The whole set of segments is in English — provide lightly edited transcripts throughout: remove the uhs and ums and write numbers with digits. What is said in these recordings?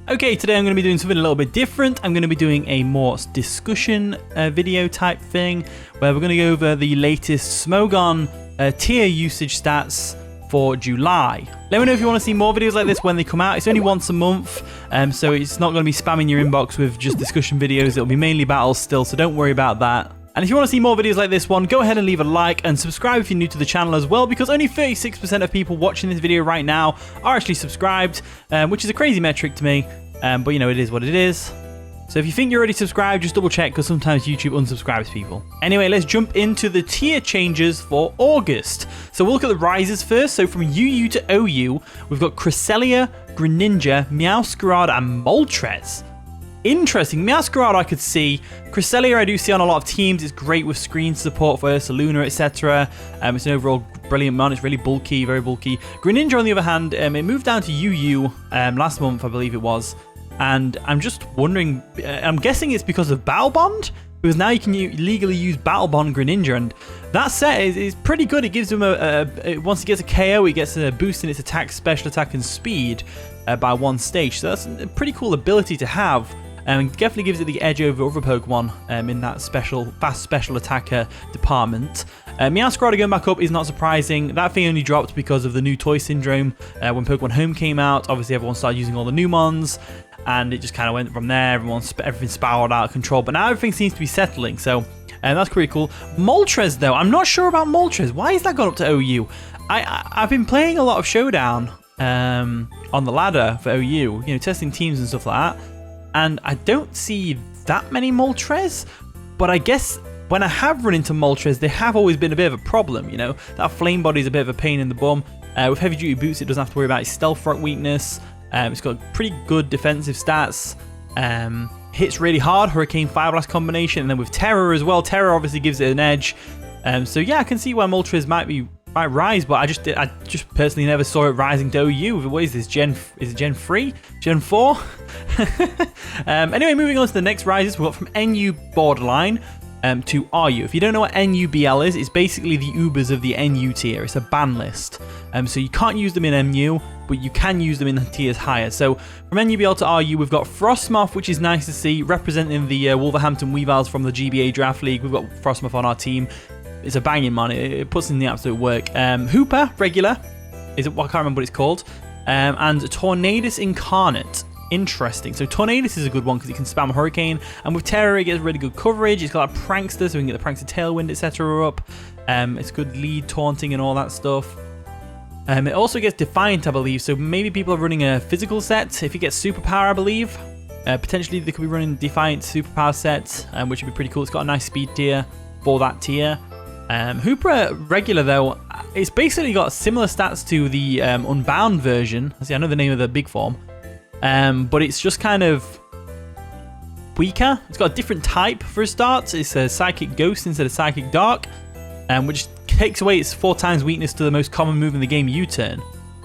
Okay, today I'm going to be doing something a little bit different. I'm going to be doing a more discussion video type thing, where we're going to go over the latest Smogon tier usage stats for July. Let me know if you want to see more videos like this when they come out. It's only once a month, so it's not going to be spamming your inbox with just discussion videos. It'll be mainly battles still, so don't worry about that. And if you want to see more videos like this one, go ahead and leave a like and subscribe if you're new to the channel as well, because only 36% of people watching this video right now are actually subscribed, which is a crazy metric to me, but you know, it is what it is. So if you think you're already subscribed, just double check, because sometimes YouTube unsubscribes people. Anyway, let's jump into the tier changes for August. So we'll look at the rises first. So from UU to OU, we've got Cresselia, Greninja, Meowscarada, and Moltres. Interesting. Meowscarada I could see. Cresselia I do see on a lot of teams. It's great with screen support for Ursaluna, etc. It's an overall brilliant mon. It's really bulky, very bulky. Greninja on the other hand, it moved down to UU last month, I believe it was. And I'm just wondering, I'm guessing it's because of Battle Bond, because now you can legally use Battle Bond Greninja, and that set is pretty good. It gives him once he gets a KO, he gets a boost in its attack, special attack, and speed by one stage. So that's a pretty cool ability to have. And definitely gives it the edge over other Pokemon in that fast special attacker department. Meowscarada going back up is not surprising. That thing only dropped because of the new toy syndrome when Pokemon Home came out. Obviously, everyone started using all the new mons, and it just kind of went from there. Everything spiraled out of control, but now everything seems to be settling. So that's pretty cool. Moltres, though, I'm not sure about Moltres. Why has that gone up to OU? I've been playing a lot of Showdown on the ladder for OU, you know, testing teams and stuff like that. And I don't see that many Moltres, but I guess when I have run into Moltres, they have always been a bit of a problem, you know. That flame body is a bit of a pain in the bum. With heavy duty boots, it doesn't have to worry about its stealth rock weakness. It's got pretty good defensive stats. Hits really hard, Hurricane Fire Blast combination, and then with Terror as well. Terror obviously gives it an edge. So yeah, I can see why Moltres might rise, but I just personally never saw it rising to OU. What is this? Is it Gen 3? Gen 4? Anyway, moving on to the next rises, we've got from NU Borderline to RU. If you don't know what NUBL is, it's basically the Ubers of the NU tier. It's a ban list. So you can't use them in MU, but you can use them in the tiers higher. So from NUBL to RU, we've got Frostmoth, which is nice to see, representing the Wolverhampton Weaviles from the GBA Draft League. We've got Frostmoth on our team. It's a banging mon. It puts in the absolute work. Hooper, regular. I can't remember what it's called. And Tornadus Incarnate. Interesting. So Tornadus is a good one because it can spam Hurricane. And with Terror, it gets really good coverage. It's got a Prankster, so we can get the Prankster Tailwind, etc. up. It's good lead taunting and all that stuff. It also gets Defiant, I believe. So maybe people are running a physical set. If it gets Superpower, I believe. Potentially, they could be running Defiant Superpower set, which would be pretty cool. It's got a nice speed tier for that tier. Hooper regular though, it's basically got similar stats to the Unbound version. I know the name of the big form, but it's just kind of weaker. It's got a different type for a start. It's a Psychic Ghost instead of Psychic Dark, which takes away its 4 times weakness to the most common move in the game, U-turn.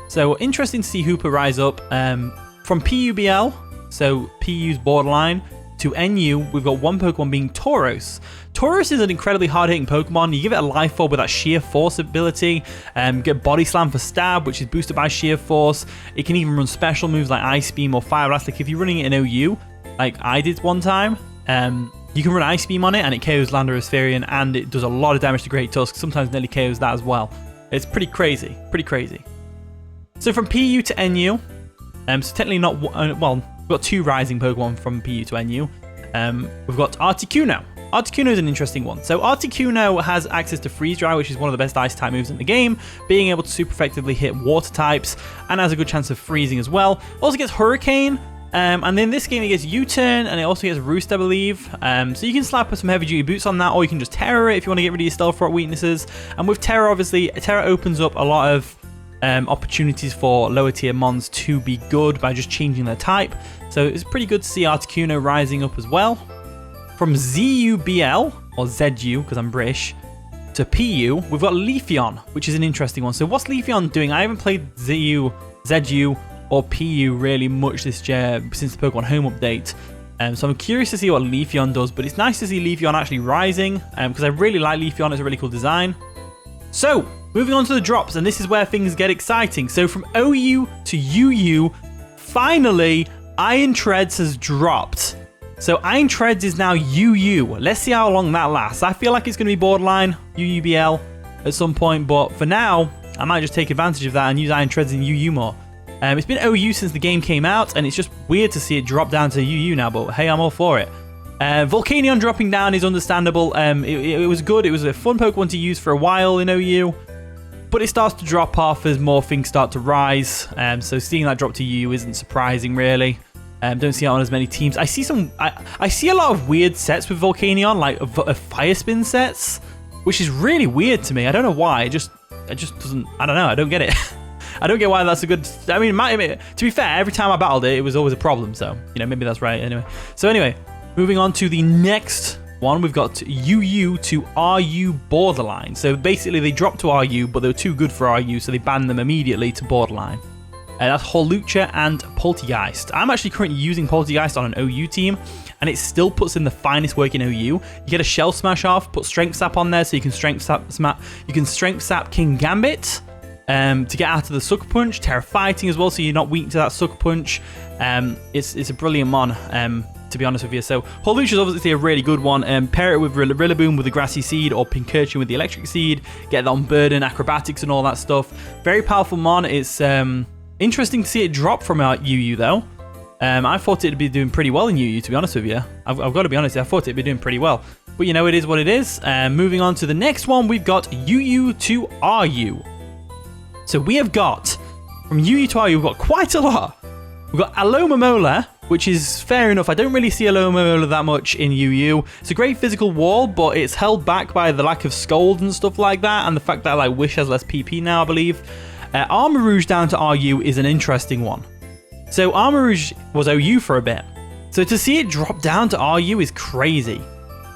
So interesting to see Hooper rise up. From PUBL, so PU's Borderline, to NU, we've got one Pokemon being Tauros. Tauros is an incredibly hard-hitting Pokemon. You give it a Life Orb with that Sheer Force ability, get Body Slam for Stab, which is boosted by Sheer Force. It can even run special moves like Ice Beam or Fire Blast. Like if you're running it in OU, like I did one time, you can run Ice Beam on it and it KOs Landorus and it does a lot of damage to Great Tusk, sometimes nearly KOs that as well. It's pretty crazy, So from PU to NU, so technically not, well, we've got 2 rising Pokemon from PU to NU. We've got Articuno. Articuno is an interesting one. So Articuno has access to Freeze Dry, which is one of the best ice type moves in the game, being able to super effectively hit water types, and has a good chance of freezing as well. Also gets Hurricane, and then this game it gets U-turn, and it also gets Roost, I believe. So you can slap some heavy duty boots on that, or you can just Terror it if you want to get rid of your stealth rock weaknesses. And with Terror, obviously, Terror opens up a lot of opportunities for lower tier mons to be good by just changing their type. So it's pretty good to see Articuno rising up as well. From ZUBL, or ZU, because I'm British, to PU, we've got Leafeon, which is an interesting one. So what's Leafeon doing? I haven't played ZU, or PU really much this year since the Pokemon Home update. So I'm curious to see what Leafeon does, but it's nice to see Leafeon actually rising, because I really like Leafeon. It's a really cool design. So, moving on to the drops, and this is where things get exciting. So from OU to UU, finally, Iron Treads has dropped. So Iron Treads is now UU. Let's see how long that lasts. I feel like it's going to be borderline UUBL at some point, but for now, I might just take advantage of that and use Iron Treads in UU more. It's been OU since the game came out, and it's just weird to see it drop down to UU now, but hey, I'm all for it. Volcanion dropping down is understandable. It was good. It was a fun Pokemon to use for a while in OU, but it starts to drop off as more things start to rise. So seeing that drop to UU isn't surprising, really. Don't see it on as many teams. I see I see a lot of weird sets with Volcanion, like Fire Spin sets, which is really weird to me. I don't know why. It just doesn't. I don't know. I don't get it. I don't get why that's a good. I mean, to be fair, every time I battled it, it was always a problem. So maybe that's right. Anyway. So anyway, moving on to the next one, we've got UU to RU borderline. So basically, they dropped to RU, but they were too good for RU, so they banned them immediately to borderline. That's Hawlucha and Poltegeist. I'm actually currently using Poltegeist on an OU team, and it still puts in the finest work in OU. You get a Shell Smash off, put Strength Sap on there, so you can Strength Sap King Gambit to get out of the Sucker Punch. Terra Fighting as well, so you're not weak to that Sucker Punch. It's a brilliant mon, to be honest with you. So Hawlucha is obviously a really good one. Pair it with Rillaboom with the Grassy Seed, or Pincurchin with the Electric Seed. Get that on Burden, Acrobatics, and all that stuff. Very powerful mon. It's interesting to see it drop from UU though. I thought it'd be doing pretty well in UU, to be honest with you. I've got to be honest, I thought it'd be doing pretty well. But it is what it is. Moving on to the next one, we've got UU to RU. So we have got, from UU to RU, we've got quite a lot. We've got Alomomola, which is fair enough. I don't really see Alomomola that much in UU. It's a great physical wall, but it's held back by the lack of Scold and stuff like that, and the fact that like Wish has less PP now, I believe. Armarouge down to RU is an interesting one. So Armarouge was OU for a bit. So to see it drop down to RU is crazy.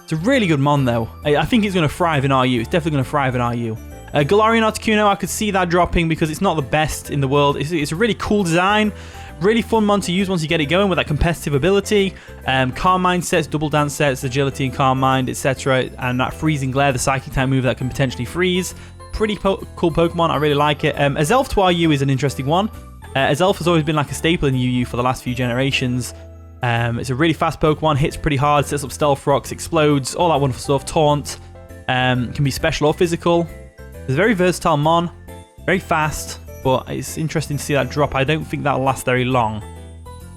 It's a really good mon though. I think it's going to thrive in RU. It's definitely going to thrive in RU. Galarian Articuno, I could see that dropping because it's not the best in the world. It's a really cool design. Really fun mon to use once you get it going with that competitive ability. Calm Mind sets, Double Dance sets, Agility and Calm Mind, etc. And that Freezing Glare, the Psychic type move that can potentially freeze. Pretty cool Pokemon. I really like it. Azelf to RU is an interesting one. Azelf has always been like a staple in UU for the last few generations. It's a really fast Pokemon, hits pretty hard, sets up Stealth Rocks, explodes, all that wonderful stuff. Taunt, can be special or physical. It's a very versatile mon, very fast, but it's interesting to see that drop. I don't think that'll last very long,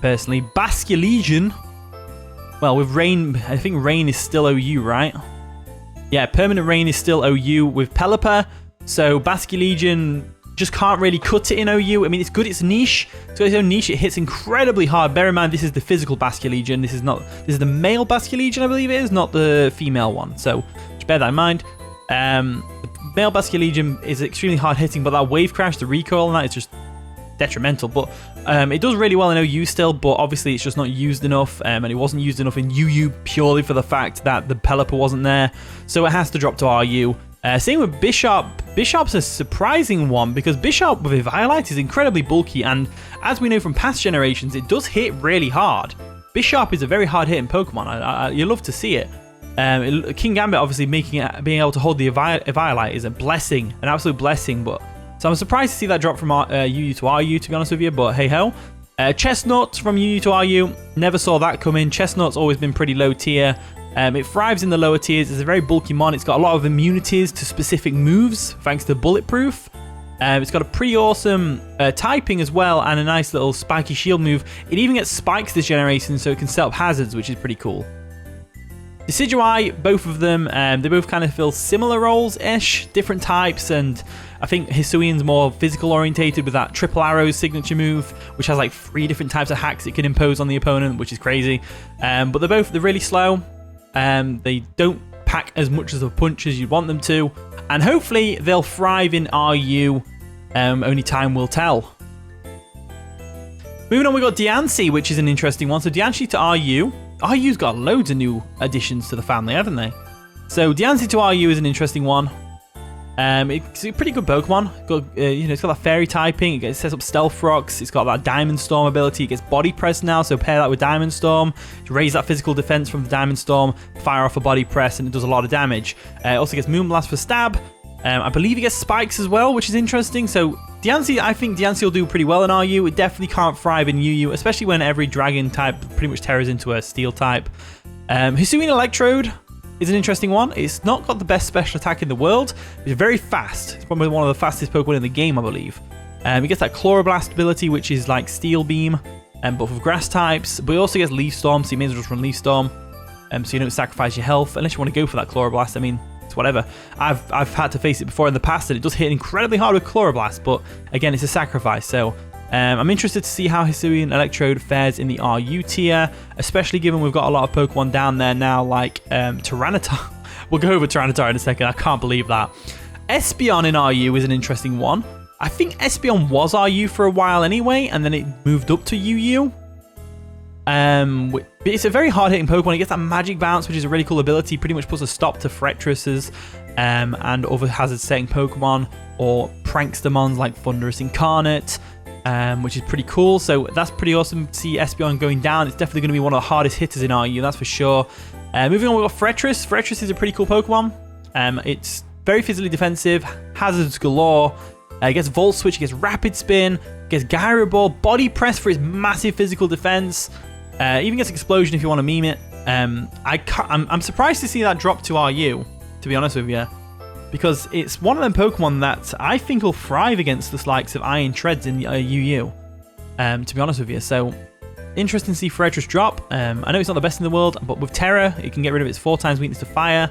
personally. Basculegion, well, with Rain, I think Rain is still OU, right? Yeah, Permanent Rain is still OU with Pelipper. So Basculegion just can't really cut it in OU. I mean, it's good, it's niche. It's got its own niche. It hits incredibly hard. Bear in mind, this is the physical Basculegion. This is the male Basculegion, I believe it is, not the female one. So just bear that in mind. The male Basculegion is extremely hard hitting, but that Wave Crash, the recoil, and that is just detrimental. But it does really well in OU still, but obviously it's just not used enough, and it wasn't used enough in UU purely for the fact that the Pelipper wasn't there. So it has to drop to RU. Same with Bishop. Bishop's a surprising one because Bishop with Eviolite is incredibly bulky, and as we know from past generations, it does hit really hard. Bishop is a very hard hitting Pokemon. You love to see it. King Gambit obviously being able to hold the Eviolite is a blessing, an absolute blessing. But so I'm surprised to see that drop from UU to RU, to be honest with you. But hey ho. Chestnut from UU to RU, never saw that coming. Chestnut's always been pretty low tier. It thrives in the lower tiers. It's a very bulky mon. It's got a lot of immunities to specific moves thanks to Bulletproof. It's got a pretty awesome typing as well, and a nice little spiky shield move. It even gets spikes this generation, so it can set up hazards, which is pretty cool. Decidueye, both of them, they both kind of fill similar roles-ish, different types, and I think Hisuian's more physical orientated with that Triple Arrows signature move, which has like 3 different types of hacks it can impose on the opponent, which is crazy. But they're really slow. They don't pack as much as a punch as you'd want them to, and hopefully they'll thrive in RU. Only time will tell. Moving on, we've got Diancie, which is an interesting one. So Diancie to RU. RU's got loads of new additions to the family, haven't they? So Diancie to RU is an interesting one. It's a pretty good Pokemon. It's got that fairy typing. It sets up Stealth Rocks. It's got that Diamond Storm ability. It gets Body Press now, so pair that with Diamond Storm to raise that physical defense from the Diamond Storm, fire off a Body Press, and it does a lot of damage. It also gets Moonblast for stab. I believe it gets Spikes as well, which is interesting. So Diancie, I think Diancie will do pretty well in RU. It definitely can't thrive in UU, especially when every dragon type pretty much tears into a steel type. Hisuian Electrode is an interesting one. It's not got the best special attack in the world. It's very fast. It's probably one of the fastest Pokemon in the game, I believe. It gets that Chloroblast ability, which is like Steel Beam, but with grass types. But it also gets Leaf Storm, so you may as well just run Leaf Storm, so you don't sacrifice your health, unless you want to go for that Chloroblast. I mean, it's whatever. I've had to face it before in the past, and it does hit incredibly hard with Chloroblast, but again, it's a sacrifice, so I'm interested to see how Hisuian Electrode fares in the RU tier, especially given we've got a lot of Pokemon down there now, like Tyranitar. We'll go over Tyranitar in a second. I can't believe that. Espeon in RU is an interesting one. I think Espeon was RU for a while anyway, and then it moved up to UU. It's a very hard-hitting Pokemon. It gets that Magic Bounce, which is a really cool ability. Pretty much puts a stop to Fretruses and other hazard-setting Pokemon, or Prankstermons like Thundurus Incarnate, which is pretty cool. So that's pretty awesome to see Espeon going down. It's definitely going to be one of the hardest hitters in RU, that's for sure. Moving on, we've got Fretrus. Fretrus is a pretty cool Pokemon. It's very physically defensive, hazards galore. It gets Volt Switch, it gets Rapid Spin, gets Gyro Ball, Body Press for its massive physical defense. Even gets Explosion if you want to meme it. I'm surprised to see that drop to RU, to be honest with you, because it's one of them Pokemon that I think will thrive against the likes of Iron Treads in UU, to be honest with you. So, interesting to see Fretrus drop. I know it's not the best in the world, but with Terra, it can get rid of its 4 times weakness to fire.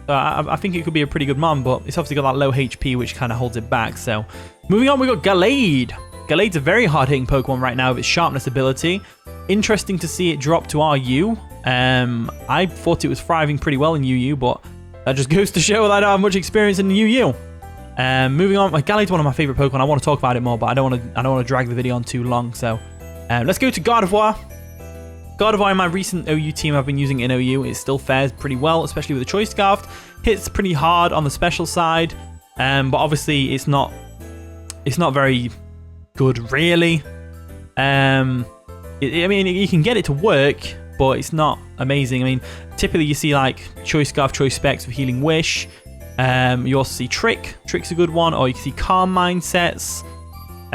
So I think it could be a pretty good mon, but it's obviously got that low HP, which kind of holds it back. So, moving on, we've got Gallade. Gallade's a very hard-hitting Pokemon right now with its Sharpness ability. Interesting to see it drop to RU. I thought it was thriving pretty well in UU, but that just goes to show that I don't have much experience in UU. Moving on, Gallade's one of my favorite Pokemon. I want to talk about it more, but I don't want to drag the video on too long. So let's go to Gardevoir. Gardevoir in my recent OU team I've been using in OU. It still fares pretty well, especially with the Choice Scarf. Hits pretty hard on the special side, but obviously it's not very good, really. I mean, you can get it to work, but it's not amazing. I mean, typically you see like Choice Scarf, Choice Specs with Healing Wish. You also see Trick. Trick's a good one, or you can see Calm Mindsets,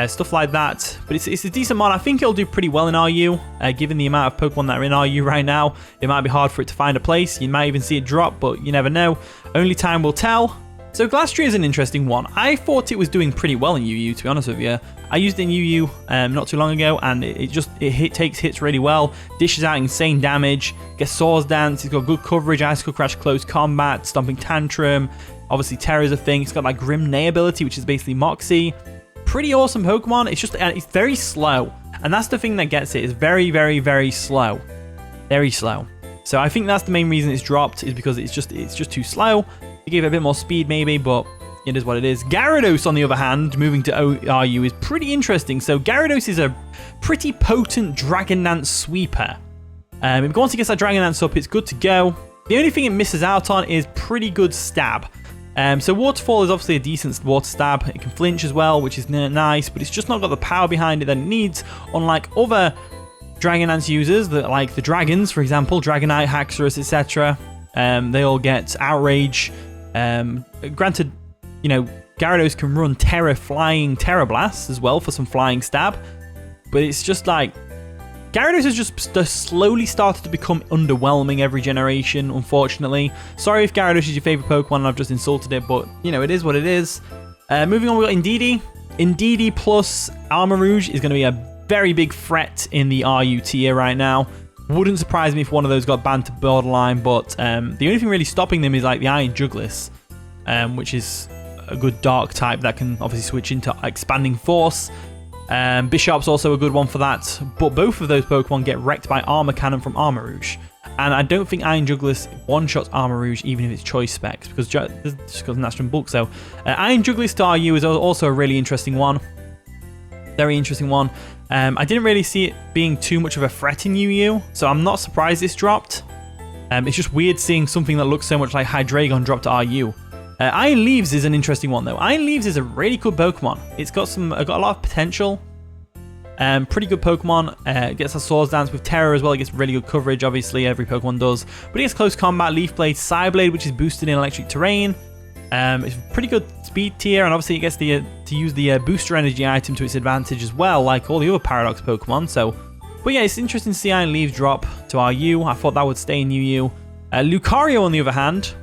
stuff like that. But it's a decent mod. I think it'll do pretty well in RU, given the amount of Pokemon that are in RU right now. It might be hard for it to find a place. You might even see it drop, but you never know. Only time will tell. So Glastrier is an interesting one. I thought it was doing pretty well in UU, to be honest with you. I used it in UU not too long ago, and it takes hits really well, dishes out insane damage, gets Swords Dance, it's got good coverage, Icicle Crash, Close Combat, Stomping Tantrum, obviously Terra's a thing, it's got that Grim Neigh ability, which is basically Moxie. Pretty awesome Pokemon. It's very slow, and that's the thing that gets it. It's very, very, very slow. Very slow. So I think that's the main reason it's dropped, is because it's just too slow. They gave it a bit more speed maybe, but it is what it is. Gyarados, on the other hand, moving to RU, is pretty interesting. So Gyarados is a pretty potent Dragonlance sweeper. Once it gets that Dragonlance up, it's good to go. The only thing it misses out on is pretty good stab. So Waterfall is obviously a decent water stab. It can flinch as well, which is nice, but it's just not got the power behind it that it needs, unlike other Dragonlance users, like the dragons, for example, Dragonite, Haxorus, etc. They all get Outrage. Granted, you know, Gyarados can run Flying Terra Blasts as well for some flying stab, but it's just like Gyarados has just slowly started to become underwhelming every generation, unfortunately. Sorry if Gyarados is your favorite Pokemon and I've just insulted it, but you know, it is what it is. Moving on, we've got Indeedee. Indeedee plus Armarouge is going to be a very big threat in the RU tier right now. Wouldn't surprise me if one of those got banned to borderline, but the only thing really stopping them is like the Iron Jugulis, which is a good dark type that can obviously switch into Expanding Force. Bishop's also a good one for that, but both of those Pokemon get wrecked by Armor Cannon from Armarouge. And I don't think Iron Jugulis one-shots Armarouge even if it's Choice Specs, because just because that's from bulk. So Iron Jugulis to RU is also a really interesting one. Very interesting one. I didn't really see it being too much of a threat in UU, so I'm not surprised it's dropped. It's just weird seeing something that looks so much like Hydreigon drop to RU. Iron Leaves is an interesting one though. Iron Leaves is a really good Pokemon. It's got a lot of potential. Pretty good Pokemon. It gets a Swords Dance with Terror as well. It gets really good coverage, obviously every Pokemon does. But it gets Close Combat, Leaf Blade, Psyblade, which is boosted in electric terrain. It's pretty good speed tier, and obviously it gets to use the booster energy item to its advantage as well, like all the other Paradox Pokemon. So, but yeah, it's interesting to see Iron Leaves drop to RU. I thought that would stay in UU. Lucario, on the other hand,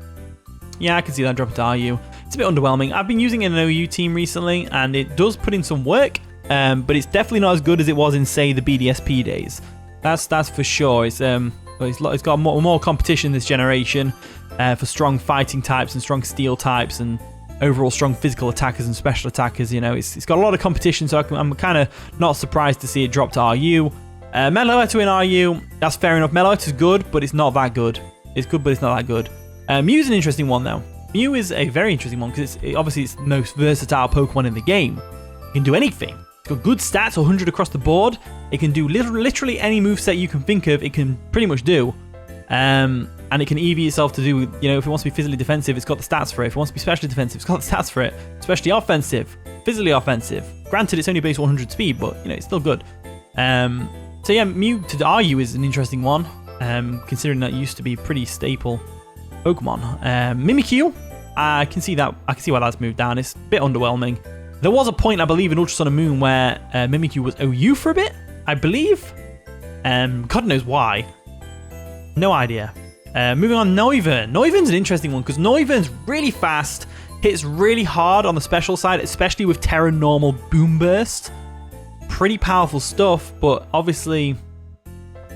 yeah, I can see that dropping to RU. It's a bit underwhelming. I've been using it in an OU team recently, and it does put in some work, but it's definitely not as good as it was in, say, the BDSP days. That's for sure. It's got more competition this generation for strong fighting types and strong steel types and overall strong physical attackers and special attackers. You know, it's got a lot of competition, so I'm kind of not surprised to see it drop to RU. Meloetta in RU, that's fair enough. Meloetta is good, but it's not that good. It's good, but it's not that good. Mew's an interesting one, though. Mew is a very interesting one because obviously it's the most versatile Pokemon in the game. It can do anything. It's got good stats, 100 across the board. It can do literally any moveset you can think of, it can pretty much do. And it can EV itself to do, you know, if it wants to be physically defensive, it's got the stats for it. If it wants to be specially defensive, it's got the stats for it. Especially offensive, physically offensive. Granted, it's only base 100 speed, but, you know, it's still good. So yeah, Mew to RU is an interesting one, considering that it used to be pretty staple Pokemon. Mimikyu, I can see why that's moved down. It's a bit underwhelming. There was a point, I believe, in Ultra Sun and Moon where Mimikyu was OU for a bit, I believe. God knows why. No idea. Moving on, Noivern. Noivern's an interesting one because Noivern's really fast, hits really hard on the special side, especially with Terra Normal Boom Burst. Pretty powerful stuff, but obviously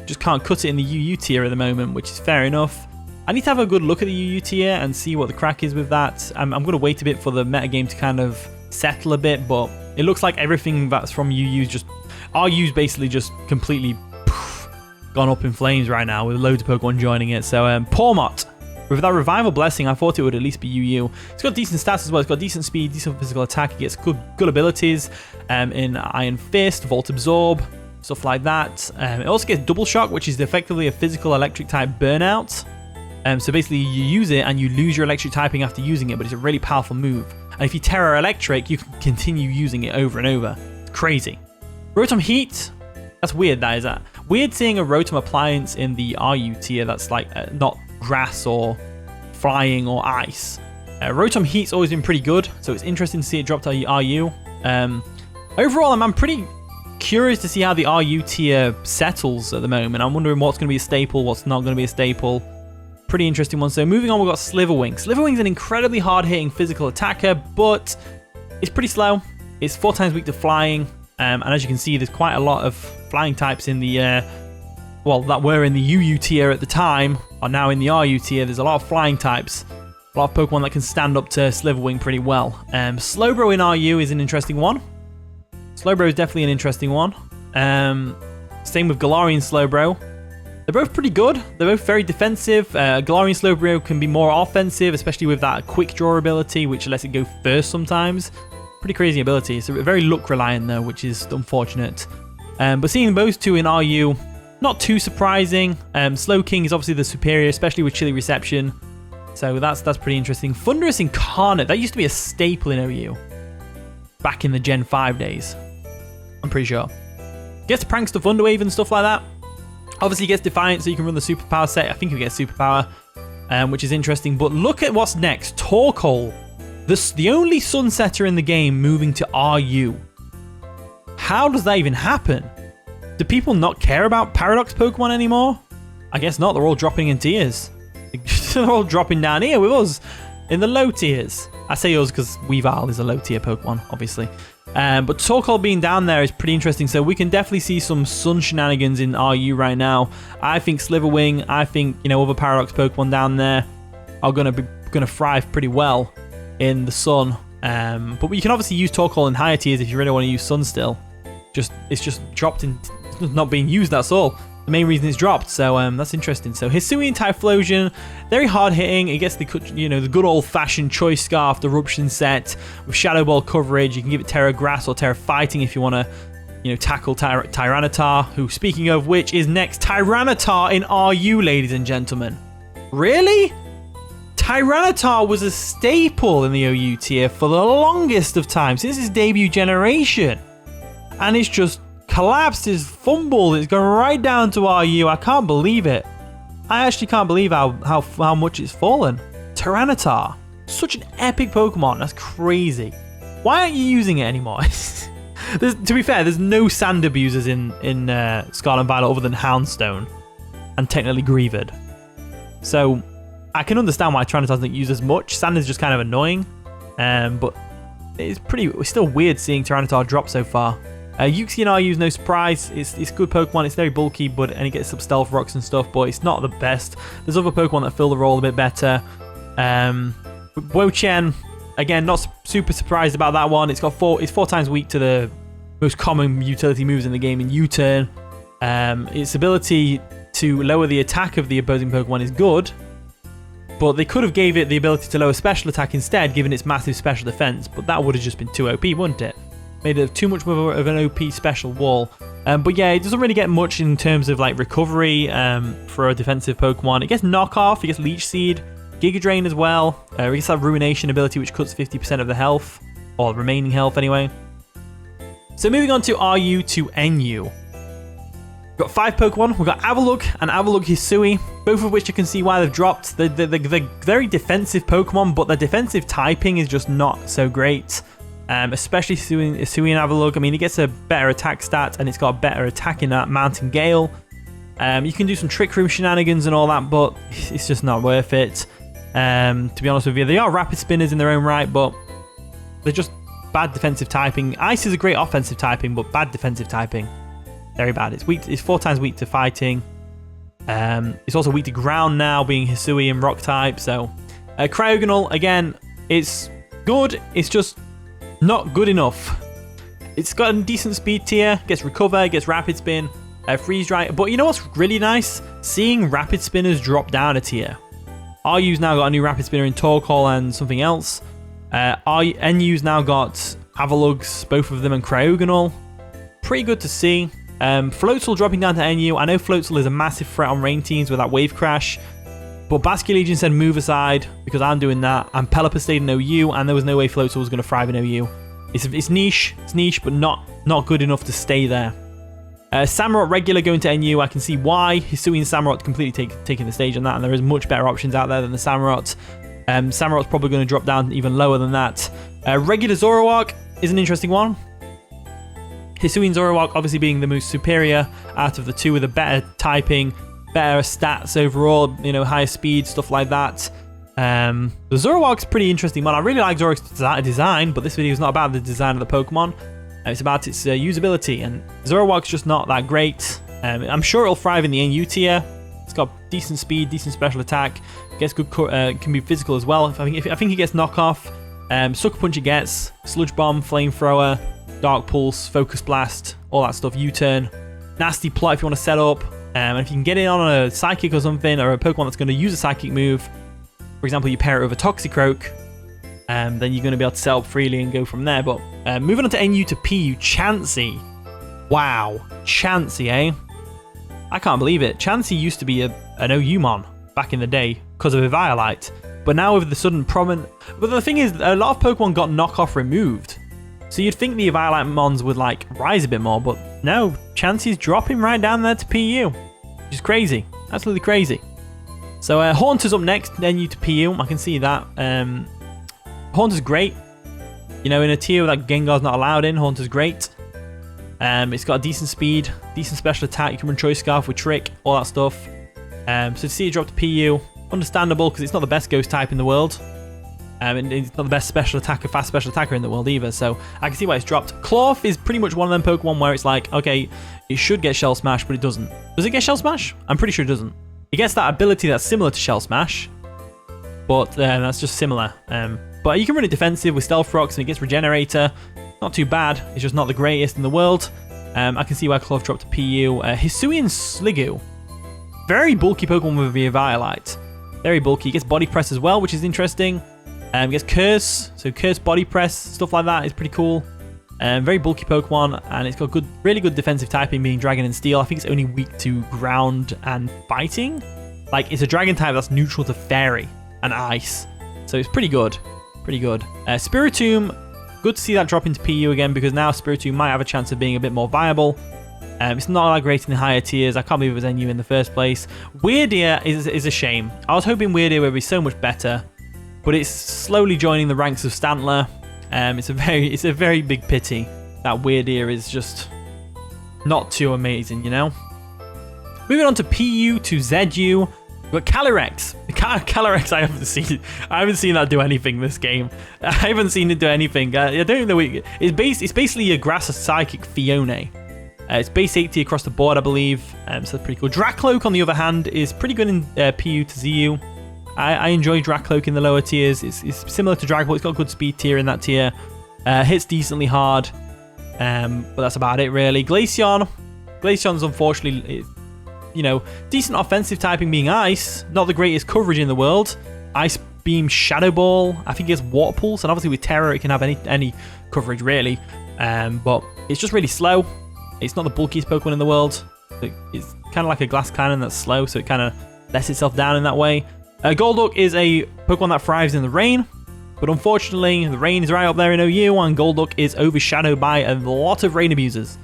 just can't cut it in the UU tier at the moment, which is fair enough. I need to have a good look at the UU tier and see what the crack is with that. I'm going to wait a bit for the metagame to kind of settle a bit, but it looks like everything that's from UU's just... RU's basically just completely gone up in flames right now with loads of Pokemon joining it. So, Pawmot. With that Revival Blessing, I thought it would at least be UU. It's got decent stats as well. It's got decent speed, decent physical attack. It gets good abilities in Iron Fist, Volt Absorb, stuff like that. It also gets Double Shock, which is effectively a physical electric type burnout. So basically you use it and you lose your electric typing after using it, but it's a really powerful move. And if you Terra Electric, you can continue using it over and over. It's crazy. Rotom Heat, that's weird, that is that. Weird seeing a Rotom appliance in the RU tier that's like not grass or flying or ice. Rotom Heat's always been pretty good, so it's interesting to see it drop to RU. Overall, I'm pretty curious to see how the RU tier settles at the moment. I'm wondering what's going to be a staple, what's not going to be a staple. Pretty interesting one. So moving on, we've got Sliverwing. Sliverwing's an incredibly hard-hitting physical attacker, but it's pretty slow. It's 4 times weak to flying, and as you can see, there's quite a lot of flying types in the, well, that were in the UU tier at the time, are now in the RU tier. There's a lot of flying types, a lot of Pokemon that can stand up to Sliverwing pretty well. Slowbro in RU is an interesting one. Slowbro is definitely an interesting one. Same with Galarian Slowbro. They're both pretty good. They're both very defensive. Galarian Slowbro can be more offensive, especially with that quick draw ability, which lets it go first sometimes. Pretty crazy ability. It's very luck reliant though, which is unfortunate. But seeing those two in RU, not too surprising. Slowking is obviously the superior, especially with Chilly Reception. So that's pretty interesting. Thunderous Incarnate, that used to be a staple in OU back in the Gen 5 days. I'm pretty sure. Gets Prankster Thunderwave and stuff like that. Obviously, he gets Defiant, so you can run the Superpower set. I think he gets Superpower, which is interesting. But look at what's next. Torkoal. The only Sunsetter in the game moving to RU. How does that even happen? Do people not care about Paradox Pokemon anymore? I guess not. They're all dropping in tiers. They're all dropping down here with us in the low tiers. I say us because Weavile is a low tier Pokemon, obviously. But Torkoal being down there is pretty interesting, so we can definitely see some Sun shenanigans in RU right now. I think Sliverwing, I think, you know, other Paradox Pokemon down there are gonna thrive pretty well in the Sun. But you can obviously use Torkoal in higher tiers if you really want to use Sun still. It's just dropped in, it's not being used, that's all. The main reason it's dropped, so that's interesting. So Hisuian Typhlosion, very hard hitting. It gets the good old fashioned Choice Scarf, the Eruption set with Shadow Ball coverage. You can give it Terra Grass or Terra Fighting if you want to, tackle Tyranitar. Who, speaking of which, is next. Tyranitar in RU, ladies and gentlemen. Really? Tyranitar was a staple in the OU tier for the longest of time since its debut generation, and it's just collapsed, it's fumbled, it's gone right down to RU. I can't believe it. I actually can't believe how much it's fallen. Tyranitar. Such an epic Pokemon. That's crazy. Why aren't you using it anymore? To be fair, there's no sand abusers in Scarlet Violet other than Houndstone and technically Greavard. So I can understand why Tyranitar doesn't use as much. Sand is just kind of annoying, but it's still weird seeing Tyranitar drop so far. Uxie and Ryu's no surprise. It's good Pokemon. It's very bulky, and it gets some stealth rocks and stuff, but it's not the best. There's other Pokemon that fill the role a bit better. Wo-Chien, again, not super surprised about that one. It's 4 times weak to the most common utility moves in the game in U-turn. Its ability to lower the attack of the opposing Pokemon is good, but they could have gave it the ability to lower special attack instead, given its massive special defense, but that would have just been too OP, wouldn't it? Made it too much of an OP special wall. But yeah, it doesn't really get much in terms of like recovery for a defensive Pokemon. It gets Knockoff, it gets Leech Seed, Giga Drain as well. It gets that Ruination ability, which cuts 50% of the health, or remaining health anyway. So moving on to RU to NU. We've got 5 Pokemon. We've got Avalugg and Avalugg Hisui, both of which you can see why they've dropped. They're very defensive Pokemon, but their defensive typing is just not so great. Especially Hisui and Avalugg. I mean, it gets a better attack stat, and it's got a better attack in that Mountain Gale. You can do some Trick Room shenanigans and all that, but it's just not worth it. To be honest with you, they are Rapid Spinners in their own right, but they're just bad defensive typing. Ice is a great offensive typing, but bad defensive typing. Very bad. It's 4 times weak to fighting. It's also weak to ground now, being Hisui and Rock type. So, Cryogonal, again, it's good. It's just not good enough. It's got a decent speed tier, gets Recover, gets Rapid Spin, Freeze Dry. But you know what's really nice? Seeing Rapid Spinners drop down a tier. RU's now got a new Rapid Spinner in Torkoal and something else. NU's now got Avaluggs, both of them, and Cryogonal. Pretty good to see. Floatzel dropping down to NU. I know Floatzel is a massive threat on rain teams with that Wave Crash. But Basculegion said move aside because I'm doing that. And Pelipper stayed in OU, and there was no way Floatzel was going to thrive in OU. It's niche, but not good enough to stay there. Samurott regular going to NU, I can see why. Hisui and Samurott completely taking the stage on that, and there is much better options out there than the Samurott. Samurott's probably going to drop down even lower than that. Regular Zoroark is an interesting one. Hisui and Zoroark obviously being the most superior out of the two with a better typing, better stats overall, you know, higher speed, stuff like that. The Zoroark's pretty interesting one. I really like Zoroark's design, but this video is not about the design of the Pokemon. It's about its usability, and Zoroark's just not that great. I'm sure it'll thrive in the NU tier. It's got decent speed, decent special attack, gets good, can be physical as well. I think it gets Knockoff, Sucker Punch it gets, Sludge Bomb, Flamethrower, Dark Pulse, Focus Blast, all that stuff, U-Turn, Nasty Plot if you want to set up, and if you can get it on a Psychic or something, or a Pokemon that's going to use a Psychic move, for example, you pair it with a Toxicroak, then you're going to be able to set up freely and go from there. But moving on to NU to PU, Chansey. Wow, Chansey, eh? I can't believe it. Chansey used to be an OU-mon back in the day because of Eviolite. But now with the sudden prominent... But the thing is, a lot of Pokemon got Knockoff removed. So you'd think the Eviolite mons would like rise a bit more, but no, Chansey's dropping right down there to PU. Which is crazy. Absolutely crazy. So Haunter's up next, NU to PU. I can see that. Haunter's great. You know, in a tier that Gengar's not allowed in, Haunter's great. It's got a decent speed, decent special attack. You can run Choice Scarf with Trick, all that stuff. So to see it drop to PU, understandable because it's not the best ghost type in the world. And it's not the best special attacker, fast special attacker in the world either. So I can see why it's dropped. Clorf is pretty much one of them Pokemon where it's like, okay, it should get Shell Smash, but it doesn't. Does it get Shell Smash? I'm pretty sure it doesn't. It gets that ability that's similar to Shell Smash, but that's just similar. But you can run it defensive with Stealth Rocks and it gets Regenerator. Not too bad. It's just not the greatest in the world. I can see why Clorf dropped to PU. Hisui and Sliggoo. Very bulky Pokemon with the Eviolite. Very bulky. It gets Body Press as well, which is interesting. It gets Curse. So Curse, Body Press, stuff like that is pretty cool. Very bulky Pokemon, and it's got really good defensive typing, being Dragon and Steel. I think it's only weak to Ground and Fighting. Like, it's a Dragon type that's neutral to Fairy and Ice. So it's pretty good. Pretty good. Spiritomb, good to see that drop into PU again, because now Spiritomb might have a chance of being a bit more viable. It's not that great in the higher tiers. I can't believe it was NU in the first place. Weirdeer is a shame. I was hoping Weirdeer would be so much better. but it's slowly joining the ranks of Stantler. It's a very big pity that Weirdeer is just not too amazing, you know? Moving on to PU to ZU, we've got Calyrex. Calyrex, I haven't seen that do anything this game. I haven't seen it do anything. I don't know. It's basically a grass psychic Fiona. It's base 80 across the board, I believe. So that's pretty cool. Dracloak, on the other hand, is pretty good in PU to ZU. I enjoy Dracloak in the lower tiers. It's similar to Dragapult. It's got a good speed tier in that tier. Hits decently hard. But that's about it, really. Glaceon's unfortunately, you know, decent offensive typing being Ice. Not the greatest coverage in the world. Ice Beam, Shadow Ball. I think it has Water Pulse, and obviously with Terror, it can have any coverage, really. But it's just really slow. It's not the bulkiest Pokemon in the world. It's kind of like a glass cannon that's slow, so it kind of lets itself down in that way. Golduck is a Pokemon that thrives in the rain, but unfortunately, the rain is right up there in OU, and Golduck is overshadowed by a lot of rain abusers.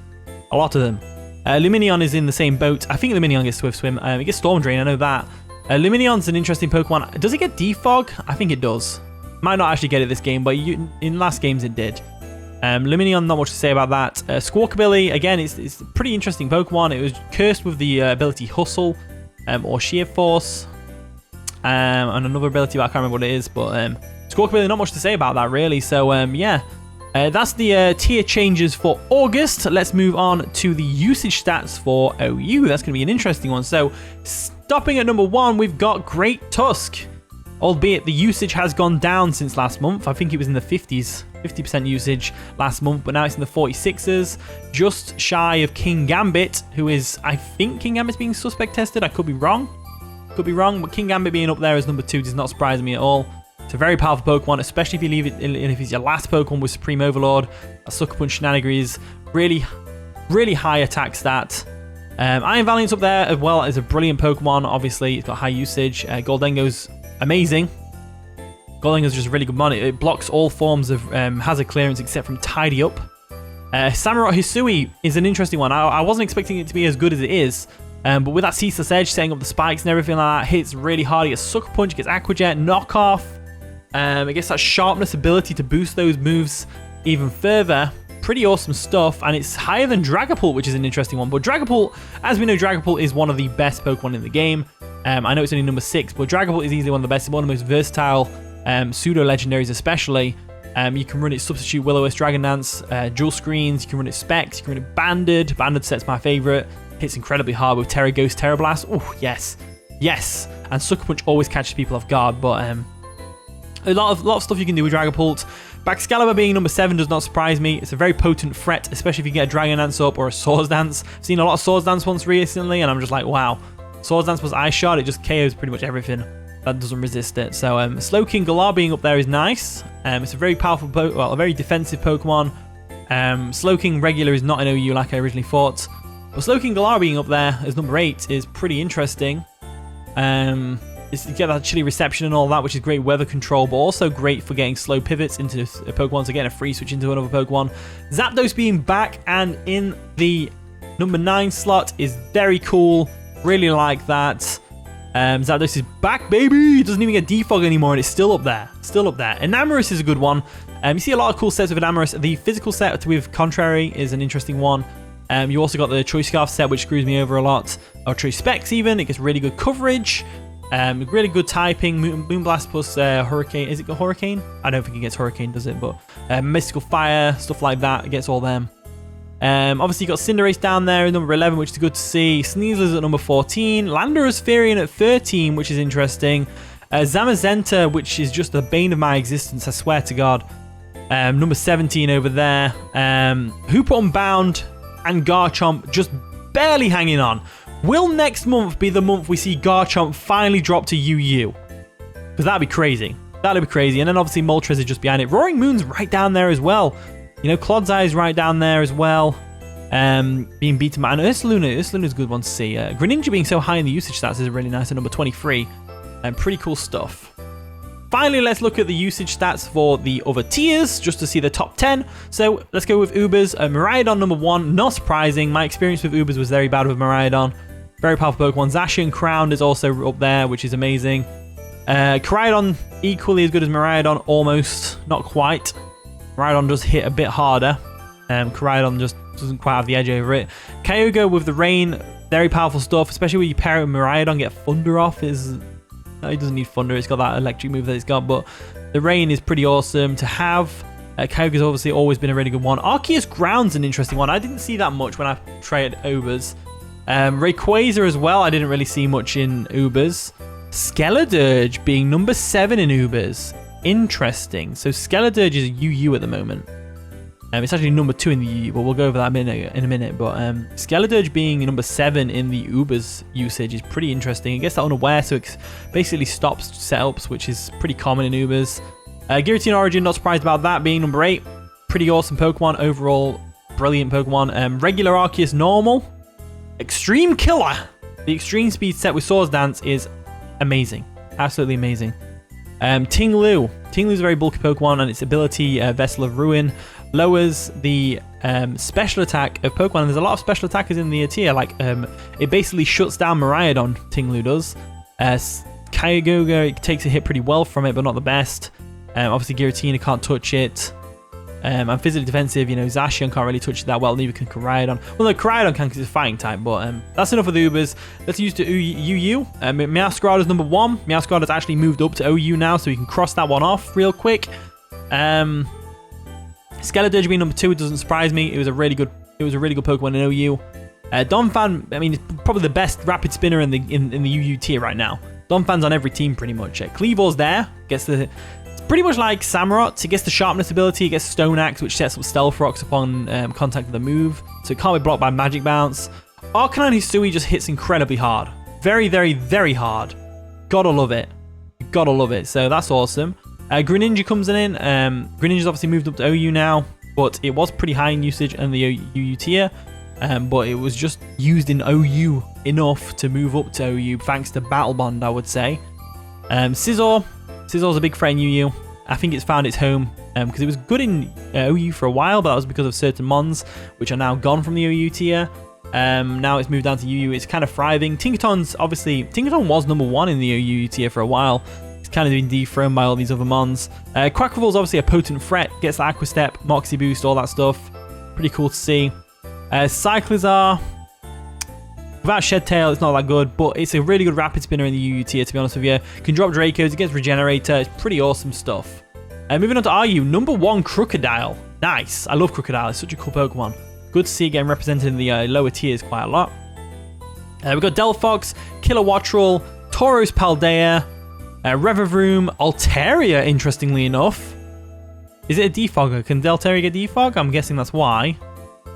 A lot of them. Lumineon is in the same boat. I think Lumineon gets Swift Swim. It gets Storm Drain, I know that. Lumineon's an interesting Pokemon. Does it get Defog? I think it does. Might not actually get it this game, but in last games it did. Lumineon, not much to say about that. Squawkabilly, again, it's a pretty interesting Pokemon. It was cursed with the ability Hustle or Sheer Force, and another ability, but I can't remember what it is. But Squawkabilly, not much to say about that, really. So, yeah, that's the tier changes for August. Let's move on to the usage stats for OU. That's going to be an interesting one. So, stopping at number 1, we've got Great Tusk. Albeit the usage has gone down since last month. I think it was in the 50s, 50% usage last month, but now it's in the 46s. Just shy of King Gambit, who is, I think King Gambit's being suspect tested. I could be wrong. But King Gambit being up there as number 2 does not surprise me at all. It's a very powerful Pokemon, especially if you leave it in, if it's your last Pokemon with Supreme Overlord. A Sucker Punch Shenanigans, really high attack stat. Iron Valiant's up there as well as a brilliant Pokemon. Obviously, it's got high usage. Goldengo's amazing. Goldengo's just a really good mon. It blocks all forms of hazard clearance except from Tidy Up. Samurott Hisui is an interesting one. I wasn't expecting it to be as good as it is. But with that Ceaseless Edge, setting up the spikes and everything like that, hits really hard. It gets Sucker Punch, it gets Aqua Jet, Knockoff. It gets that Sharpness ability to boost those moves even further. Pretty awesome stuff, and it's higher than Dragapult, which is an interesting one. But Dragapult, as we know, Dragapult is one of the best Pokemon in the game. I know it's only number 6, but Dragapult is easily one of the best, one of the most versatile pseudo-legendaries especially. You can run it Substitute, Will-O-Wisp, Dragon Dance, Dual Screens, you can run it Specs, you can run it Banded. Banded set's my favourite. Hits incredibly hard with Terra Ghost, Terra Blast. Oh, yes. Yes. And Sucker Punch always catches people off guard, but a lot of stuff you can do with Dragapult. Baxcalibur being number 7 does not surprise me. It's a very potent threat, especially if you get a Dragon Dance up or a Swords Dance. I've seen a lot of Swords Dance once recently, and I'm just like, wow. Swords Dance plus Ice Shard, it just KOs pretty much everything that doesn't resist it. So Slowking Galar being up there is nice. It's a very powerful, a very defensive Pokemon. Slowking regular is not an OU like I originally thought. But Slowking Galar being up there as number 8 is pretty interesting. You get that chilly reception and all that, which is great weather control, but also great for getting slow pivots into a Pokemon, so getting a free switch into another Pokemon. Zapdos being back and in the number 9 slot is very cool. Really like that. Zapdos is back, baby! It doesn't even get Defog anymore, and it's still up there. Still up there. Enamorus is a good one. You see a lot of cool sets with Enamorus. The physical set with Contrary is an interesting one. You also got the Choice Scarf set, which screws me over a lot. Or Choice Specs even. It gets really good coverage. Really good typing. Moonblast plus Hurricane. Is it Hurricane? I don't think it gets Hurricane, does it? But Mystical Fire, stuff like that. It gets all them. Obviously, you got Cinderace down there at number 11, which is good to see. Sneasler's at number 14. Landorus Furion at 13, which is interesting. Zamazenta, which is just the bane of my existence, I swear to God. Number 17 over there. Hoopa Unbound and Garchomp just barely hanging on. Will next month be the month we see Garchomp finally drop to UU? Because that'd be crazy. That'd be crazy. And then obviously Moltres is just behind it. Roaring Moon's right down there as well. You know, Clodseye is right down there as well. Being beaten by... And Ursaluna's a good one to see. Greninja being so high in the usage stats is really nice at number 23. Pretty cool stuff. Finally, let's look at the usage stats for the other tiers, just to see the top 10. So, let's go with Ubers. Miraidon number 1, not surprising. My experience with Ubers was very bad with Miraidon. Very powerful Pokemon. Zacian Crowned is also up there, which is amazing. Koraidon, equally as good as Miraidon, almost. Not quite. Miraidon does hit a bit harder. Koraidon just doesn't quite have the edge over it. Kyogre with the rain, very powerful stuff, especially when you pair it with Miraidon, get Thunder off. No, it doesn't need Thunder, it's got that electric move that it's got, but the rain is pretty awesome to have. Kyogre's obviously always been a really good one. Arceus Ground's an interesting one. I didn't see that much when I tried Ubers. Rayquaza as well, I didn't really see much in Ubers. Skeledirge being number 7 in Ubers. Interesting. So Skeledirge is a UU at the moment. It's actually number 2 in the UU, but we'll go over that in a minute. But Skeledirge being number 7 in the Ubers usage is pretty interesting. It gets that unaware, so it basically stops setups, which is pretty common in Ubers. Giratina Origin, not surprised about that being number 8. Pretty awesome Pokemon. Overall, brilliant Pokemon. Regular Arceus Normal. Extreme Killer. The Extreme Speed set with Swords Dance is amazing. Absolutely amazing. Ting-Lu. Ting-Lu's a very bulky Pokemon, and its ability, Vessel of Ruin, lowers the special attack of Pokemon. And there's a lot of special attackers in the tier. Like, it basically shuts down Miraidon, Ting-Lu does. Kyogre takes a hit pretty well from it, but not the best. Obviously, Giratina can't touch it. I'm physically defensive, Zacian can't really touch it that well, neither can Koraidon. Well, no, Koraidon can because it's a fighting type, but that's enough of the Ubers. Let's use the UU. Meowscarada is number 1. Meowscarada's actually moved up to OU now, so we can cross that one off real quick. Skeledirge being number 2 doesn't surprise me. It was a really good Pokemon in OU. Donphan, I mean, it's probably the best rapid spinner in the UU tier right now. Donphan's on every team pretty much. Kleavor's there, it's pretty much like Samurott. It gets the sharpness ability, it gets Stone Axe, which sets up Stealth Rocks upon contact with the move, so it can't be blocked by Magic Bounce. Arcanine Hisui just hits incredibly hard. Very, very, very hard. Gotta love it. Gotta love it. So that's awesome. Greninja comes in. Greninja's obviously moved up to OU now, but it was pretty high in usage in the UU tier. But it was just used in OU enough to move up to OU thanks to Battle Bond, I would say. Scizor. Scizzor's a big threat in UU. I think it's found its home because it was good in OU for a while, but that was because of certain mons, which are now gone from the OU tier. Now it's moved down to UU. It's kind of thriving. Tinkaton was number 1 in the OU tier for a while. It's kind of been dethroned by all these other mons. Quacklevol's obviously a potent threat. Gets the Aqua Step, Moxie Boost, all that stuff. Pretty cool to see. Cyclizar. Without Shed Tail, it's not that good, but it's a really good rapid spinner in the UU tier, to be honest with you. Can drop Dracos, it gets Regenerator. It's pretty awesome stuff. Moving on to RU, number 1, Crocodile. Nice. I love Crocodile. It's such a cool Pokemon. Good to see it getting represented in the lower tiers quite a lot. We've got Delphox, Kilowattrel, Tauros Paldea, Revavroom, Altaria, interestingly enough. Is it a Defogger? Can Altaria get Defog? I'm guessing that's why.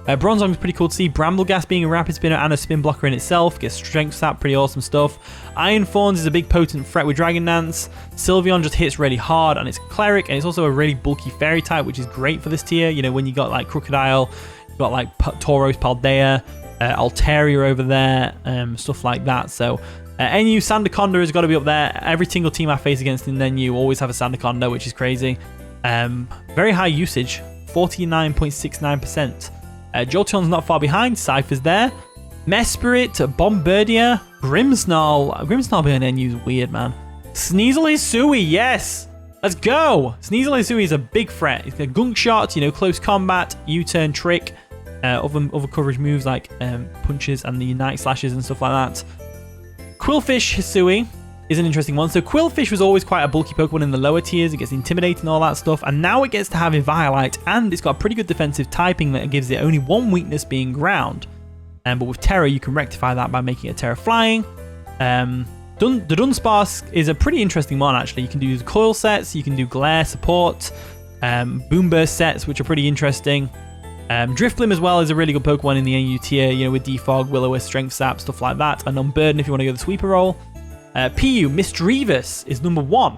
Bronzong is pretty cool to see. Brambleghast being a rapid spinner and a spin blocker in itself. Gets Strength Sap, pretty awesome stuff. Iron Thorns is a big potent threat with Dragon Dance. Sylveon just hits really hard and it's Cleric, and it's also a really bulky fairy type, which is great for this tier. When you got like Crocodile, you've got like Tauros Paldea, Altaria over there, stuff like that. So NU Sandaconda has got to be up there. Every single team I face against in NU always have a Sandaconda, which is crazy. Very high usage, 49.69%. Jolteon's not far behind. Cypher's there. Mesprit, Bombardier, Grimmsnarl. Grimmsnarl being NU is weird, man. Sneasel Hisui, yes! Let's go! Sneasel Hisui is a big threat. It's got Gunk Shot, close combat, U-turn trick, other coverage moves like punches and the Night Slashes and stuff like that. Quillfish Hisui is an interesting one. So Quillfish was always quite a bulky Pokemon in the lower tiers. It gets Intimidate and all that stuff, and now it gets to have Eviolite, and it's got a pretty good defensive typing that gives it only 1 weakness being ground. But with Terra, you can rectify that by making it Terra Flying. The Dunsparce is a pretty interesting one, actually. You can do the Coil sets, you can do Glare support, Boom Burst sets, which are pretty interesting. Drifblim as well is a really good Pokemon in the NU tier, with Defog, Will-O-Wisp, Strength Sap, stuff like that, and Unburden if you want to go the Sweeper role. PU, Misdreavus is number 1.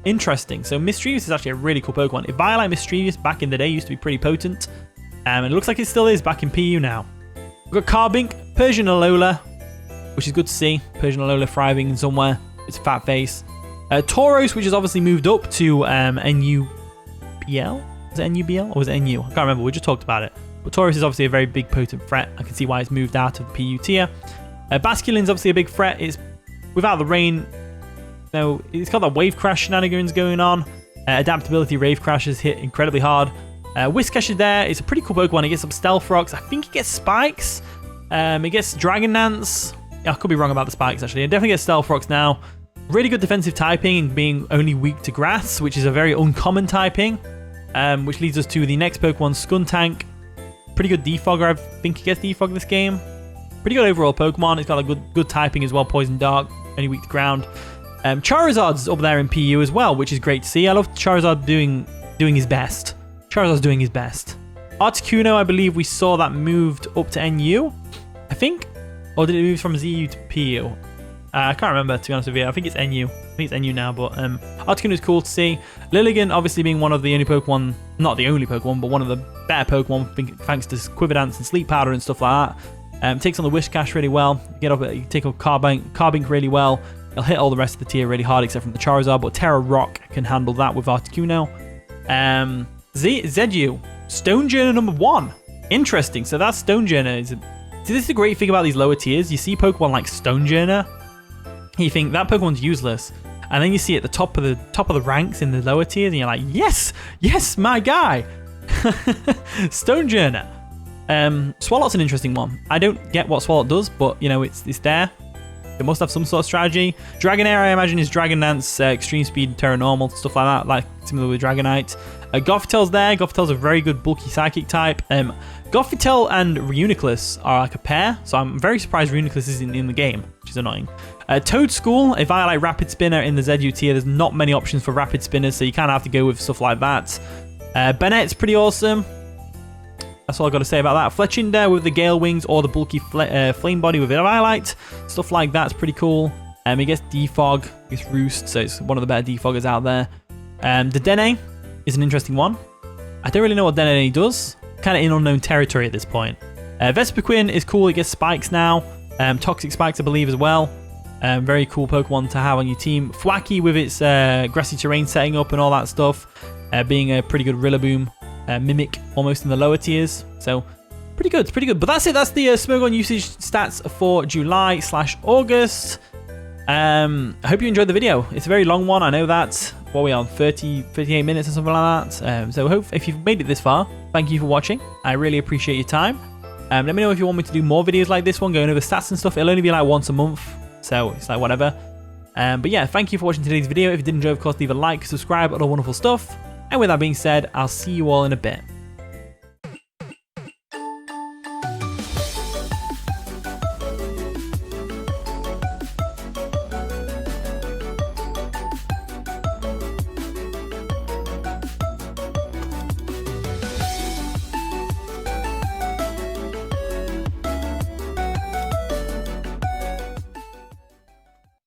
Interesting. So Misdreavus is actually a really cool Pokemon. Eviolite Misdreavus back in the day used to be pretty potent. And it looks like it still is back in PU now. We've got Carbink, Persian Alola, which is good to see. Persian Alola thriving in somewhere. It's a fat face. Tauros, which has obviously moved up to NUBL. Was it NUBL or was it NU? I can't remember. We just talked about it. But Tauros is obviously a very big potent threat. I can see why it's moved out of the PU tier. Basculin's obviously a big threat. It's without the rain, No, it's got that wave crash shenanigans going on. Adaptability rave crashes hit incredibly hard. Whiscash is there. It's a pretty cool Pokemon. It gets some Stealth Rocks. I think it gets Spikes. It gets Dragon Dance. I could be wrong about the Spikes actually. It definitely gets Stealth Rocks now. Really good defensive typing and being only weak to Grass, which is a very uncommon typing. Which leads us to the next Pokemon, Skuntank. Pretty good Defogger. I think he gets Defog this game. Pretty good overall Pokemon. It's got a good typing as well. Poison Dark, only weak to ground. Charizard's up there in PU as well, which is great to see. I love Charizard doing his best. Charizard's doing his best. Articuno, I believe we saw that moved up to NU, I think. Or did it move from ZU to PU? I can't remember, to be honest with you. I think it's NU. I think it's NU now, but Articuno is cool to see. Lilligant, obviously being one of the only Pokemon, not the only Pokemon, but one of the better Pokemon, thanks to Quiver Dance and Sleep Powder and stuff like that. Takes on the Whiscash really well. You take up Carbink really well. It'll hit all the rest of the tier really hard, except from the Charizard, but Terra Rock can handle that with Articuno. Zedu, Stonejourner number 1. Interesting. So that's Stonejourner. See, this is the great thing about these lower tiers. You see Pokemon like Stonejourner, you think that Pokemon's useless, and then you see it at the top of the ranks in the lower tiers, and you're like, yes, my guy. Stonejourner. Swalot's an interesting one. I don't get what Swalot does, but you know it's there. It must have some sort of strategy. Dragonair, I imagine, is Dragon Dance, Extreme Speed, Terra Normal, stuff like that, like similar with Dragonite. Gothitel's there. Gothitel's a very good bulky psychic type. Gothitelle and Reuniclus are like a pair, so I'm very surprised Reuniclus isn't in the game, which is annoying. Toadschool, if I like Rapid Spinner in the ZU tier, there's not many options for Rapid Spinners, so you kind of have to go with stuff like that. Bennett's pretty awesome. That's all I've got to say about that. Fletchinder with the Gale Wings or the bulky Flame Body with Violet. Stuff like that's pretty cool. He gets Defog, he gets Roost, so it's one of the better Defoggers out there. The Dene is an interesting one. I don't really know what Dene does. Kind of in unknown territory at this point. Vespiquen is cool, it gets Spikes now. Toxic Spikes, I believe, as well. Very cool Pokemon to have on your team. Thwacky with its grassy terrain setting up and all that stuff. Being a pretty good Rillaboom. Mimic almost in the lower tiers, so pretty good. But that's it. That's the Smogon usage stats for July/August. I hope you enjoyed the video. It's a very long one, I know that. What are we on, 38 minutes or something like that? So if you've made it this far, thank you for watching. I really appreciate your time. Let me know if you want me to do more videos like this one, going over stats and stuff. It'll only be like once a month, so it's like whatever. But yeah, thank you for watching today's video. If you did enjoy, of course, leave a like, subscribe, all the wonderful stuff. And with that being said, I'll see you all in a bit.